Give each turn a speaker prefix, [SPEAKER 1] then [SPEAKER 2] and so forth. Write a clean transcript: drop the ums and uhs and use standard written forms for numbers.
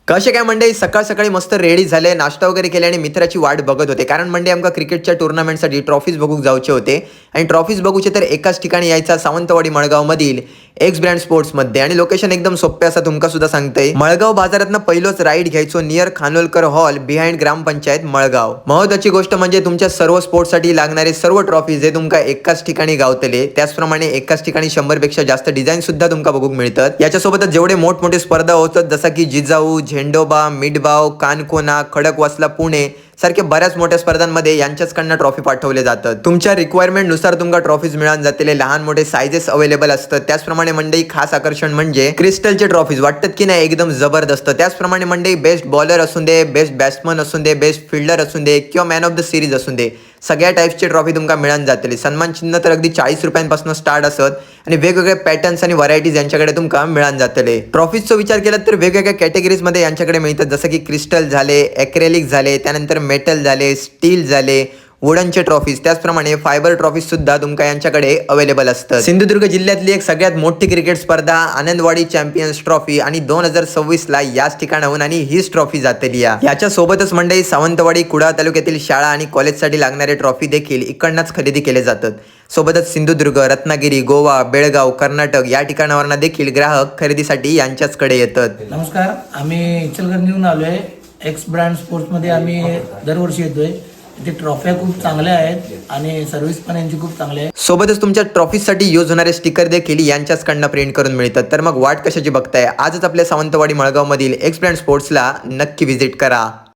[SPEAKER 1] कसे काय मंडळी सकाळ सकाळी मस्त रेडी झाले, नाश्ता वगैरे केले आणि मित्राची वाट बघत होते. कारण मंडळी आमका क्रिकेटच्या टुर्नामेंटसाठी ट्रॉफीज बघूक जायचे होते आणि ट्रॉफीज बघूचे तर एकाच ठिकाणी यायचा सावंतवाडी मळगाव मधील एक्स ब्रँड स्पोर्ट्समध्ये. आणि लोकेशन एकदम सोपे असं तुमका सुद्धा सांगतंय. मळगाव बाजारातनं पहिलोच राईड घ्यायचो नियर खानोलकर हॉल बिहाइंड ग्रामपंचायत मळगाव. महत्वाची गोष्ट म्हणजे तुमच्या सर्व स्पोर्ट्ससाठी लागणारे सर्व ट्रॉफीज हे तुमका एकाच ठिकाणी गावतले. त्याचप्रमाणे एकाच ठिकाणी 100 पेक्षा जास्त डिझाईन सुद्धा तुमका बघूक मिळतात. याच्यासोबतच जेवढे मोठमोठे स्पर्धा होतात जसं की जिजाऊ, झेंडोबा, मिडबाव, कानकोना, खडकवासला, पुणे सारख्या बऱ्याच मोठ्या स्पर्धांमध्ये यांच्याचकडनं ट्रॉफी पाठवले जातात. तुमच्या रिक्वायरमेंट नुसार तुमका ट्रॉफीज मिळून जातले. लहान मोठे सायझेस अवेलेबल असतात. त्याचप्रमाणे मंडई खास आकर्षण म्हणजे क्रिस्टलचे ट्रॉफीज वाटतात की नाही एकदम जबरदस्त. त्याचप्रमाणे मंडई बेस्ट बॉलर असून दे, बेस्ट बॅट्समन असून दे, बेस्ट फिल्डर असून दे किंवा मॅन ऑफ द सिरीज असून दे, सगळ्या टाईप्सची ट्रॉफी तुमका मिळून जातली. सन्मान चिन्ह तर अगदी 40 रुपयांपासून स्टार्ट असत आणि वेगवेगळे पॅटर्न्स आणि व्हरायटीज यांच्याकडे तुमका मिळून जातले. ट्रॉफीजचा विचार केला तर वेगवेगळ्या कॅटेगरीजमध्ये यांच्याकडे मिळतात. जसं की क्रिस्टल झाले, ॲक्रेलिक झाले, त्यानंतर मेटल झाले, स्टील झाले, वुडनचे ट्रॉफीज, त्याचप्रमाणे फायबर ट्रॉफीज सुद्धा तुमका यांच्याकडे अवेलेबल असतात. सिंधुदुर्ग जिल्ह्यातली एक सगळ्यात मोठी क्रिकेट स्पर्धा आनंदवाडी चॅम्पियन्स ट्रॉफी आणि 2026 ला याच ठिकाणाहून आणि हीच ट्रॉफी जातली. याच्या सोबतच मंडई सावंतवाडी कुडाळ तालुक्यातील शाळा आणि कॉलेजसाठी लागणारे ट्रॉफी देखील इकडनंच खरेदी केले जातात. सोबतच सिंधुदुर्ग, रत्नागिरी, गोवा, बेळगाव, कर्नाटक या ठिकाणावरनं देखील ग्राहक खरेदीसाठी यांच्याचकडे येतात.
[SPEAKER 2] नमस्कार, आम्ही इचलकरंजीहून आलोय. एक्स ब्रँड स्पोर्ट्समध्ये आम्ही दरवर्षी येतोय. इथे ट्रॉफ्या खूप चांगल्या आहेत आणि सर्व्हिस पण यांची खूप चांगली आहे.
[SPEAKER 1] सोबतच तुमच्या ट्रॉफीसाठी यूज होणारे स्टिकर देखील यांच्याचकडनं प्रिंट करून मिळतात. तर मग वाट कशाची बघताय, आजच आपल्या सावंतवाडी मळगाव मधील एक्स ब्रँड स्पोर्ट्सला नक्की व्हिजिट करा.